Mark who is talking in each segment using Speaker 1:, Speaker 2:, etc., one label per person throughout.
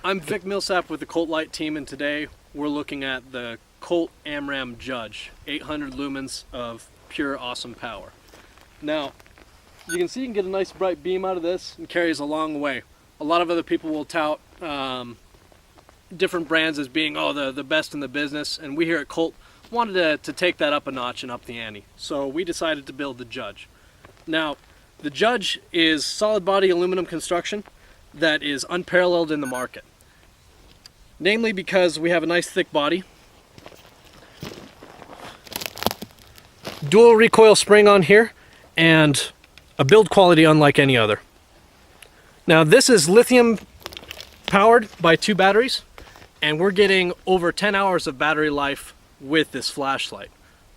Speaker 1: I'm Vic Millsap with the Colt Light team, and today we're looking at the Colt Judge, 800 lumens of pure awesome power. Now, you can see you can get a nice bright beam out of this and carries a long way. A lot of other people will tout different brands as being the best in the business, and we here at Colt wanted to take that up a notch and up the ante. So we decided to build the Judge. Now, the Judge is solid body aluminum construction that is unparalleled in the market. Namely because we have a nice thick body, dual recoil spring on here, and a build quality unlike any other. Now this is lithium powered by 2 batteries, and we're getting over 10 hours of battery life with this flashlight,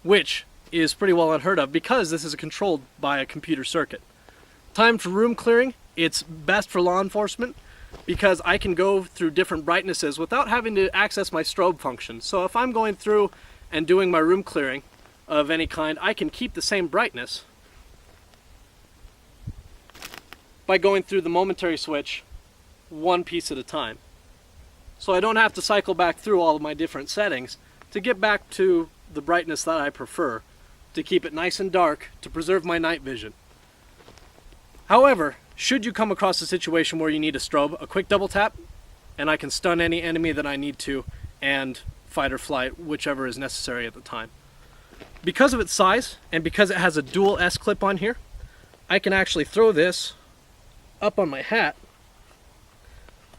Speaker 1: which is pretty well unheard of because this is controlled by a computer circuit. Time for room clearing, it's best for law enforcement because I can go through different brightnesses without having to access my strobe function. So if I'm going through and doing my room clearing of any kind, I can keep the same brightness by going through the momentary switch one piece at a time. So I don't have to cycle back through all of my different settings to get back to the brightness that I prefer, to keep it nice and dark, to preserve my night vision. However, should you come across a situation where you need a strobe, a quick double tap, and I can stun any enemy that I need to, and fight or flight, whichever is necessary at the time. Because of its size, and because it has a dual S clip on here, I can actually throw this up on my hat.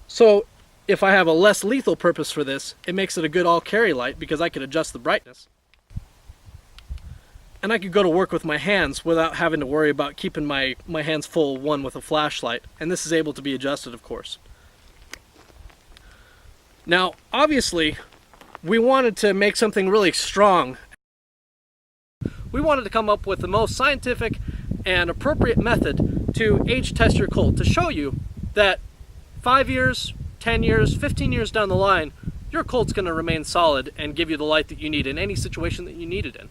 Speaker 1: So if I have a less lethal purpose for this, it makes it a good all-carry light because I can adjust the brightness. And I could go to work with my hands without having to worry about keeping my hands full one with a flashlight. And this is able to be adjusted, of course. Now, obviously, we wanted to make something really strong. We wanted to come up with the most scientific and appropriate method to age test your Colt, to show you that 5 years, 10 years, 15 years down the line, your Colt's going to remain solid and give you the light that you need in any situation that you need it in.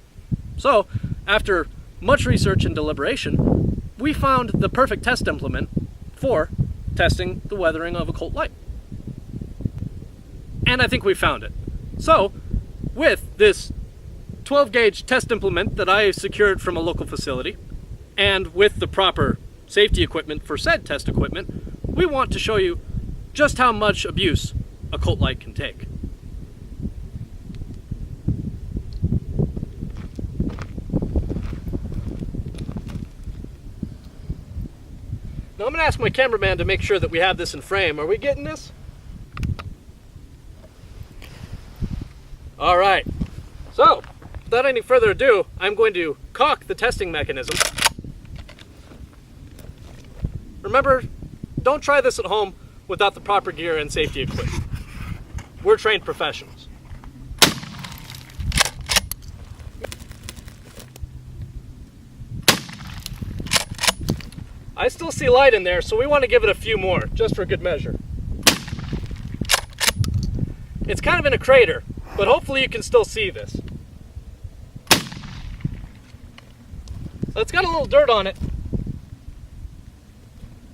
Speaker 1: So, after much research and deliberation, we found the perfect test implement for testing the weathering of a Colt light. And I think we found it. So, with this 12 gauge test implement that I secured from a local facility, and with the proper safety equipment for said test equipment, we want to show you just how much abuse a Colt light can take. Now I'm going to ask my cameraman to make sure that we have this in frame. Are we getting this? Alright, so without any further ado, I'm going to cock the testing mechanism. Remember, don't try this at home without the proper gear and safety equipment. We're trained professionals. I still see light in there, so we want to give it a few more, just for good measure. It's kind of in a crater, but hopefully you can still see this. So it's got a little dirt on it,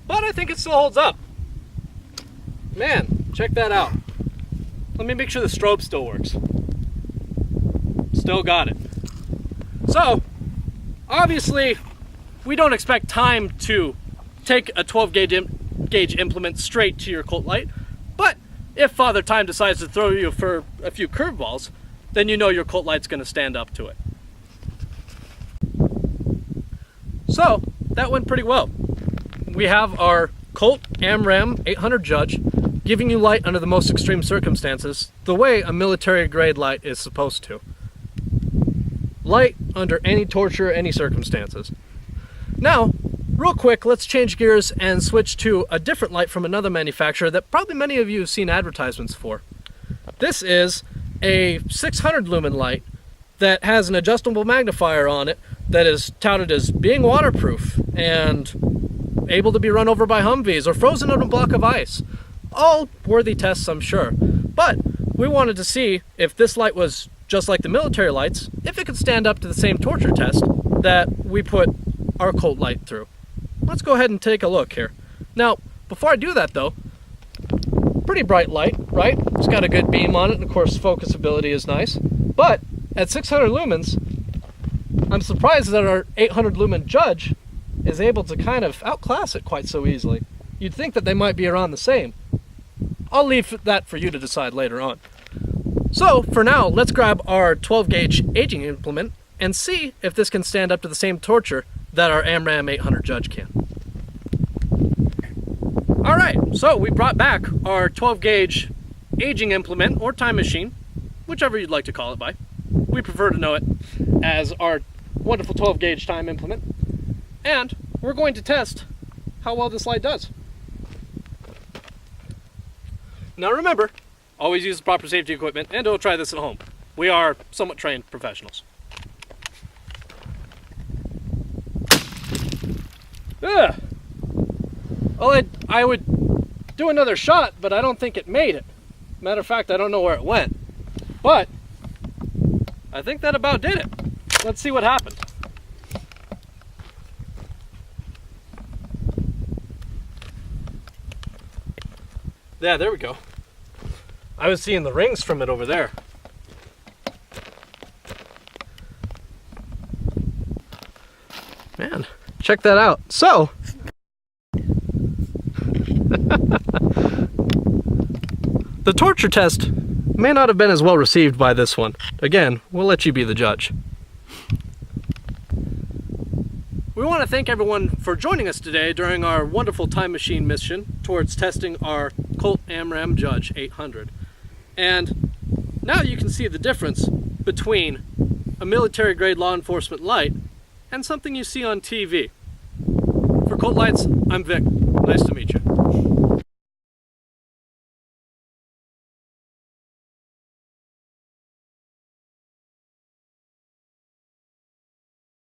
Speaker 1: but I think it still holds up. Man, check that out. Let me make sure the strobe still works. Still got it. So, obviously, we don't expect time to take a 12 gauge implement straight to your Colt light, but if Father Time decides to throw you for a few curveballs, then you know your Colt light's going to stand up to it. So, that went pretty well. We have our Colt 800 Judge giving you light under the most extreme circumstances, the way a military grade light is supposed to. Light under any torture, any circumstances. Now, real quick, let's change gears and switch to a different light from another manufacturer that probably many of you have seen advertisements for. This is a 600 lumen light that has an adjustable magnifier on it that is touted as being waterproof and able to be run over by Humvees or frozen on a block of ice. All worthy tests, I'm sure. But we wanted to see if this light was just like the military lights, if it could stand up to the same torture test that we put our Colt light through. Let's go ahead and take a look here. Now, before I do that though, pretty bright light, right? It's got a good beam on it, and of course focusability is nice. But at 600 lumens, I'm surprised that our 800 lumen Judge is able to kind of outclass it quite so easily. You'd think that they might be around the same. I'll leave that for you to decide later on. So for now, let's grab our 12 gauge aging implement and see if this can stand up to the same torture that our AmRam 800 Judge can. Alright, so we brought back our 12 gauge aging implement or time machine, whichever you'd like to call it by. We prefer to know it as our wonderful 12 gauge time implement. And we're going to test how well this light does. Now remember, always use the proper safety equipment, and don't try this at home. We are somewhat trained professionals. Ugh. Well, I would do another shot, but I don't think it made it. Matter of fact, I don't know where it went. But I think that about did it. Let's see what happened. Yeah, there we go. I was seeing the rings from it over there. Man, check that out. So, the torture test may not have been as well received by this one. Again, we'll let you be the judge. We want to thank everyone for joining us today during our wonderful time machine mission towards testing our Colt AmRam Judge 800. And now you can see the difference between a military grade law enforcement light and something you see on TV. For Colt Lights, I'm Vic. Nice to meet you.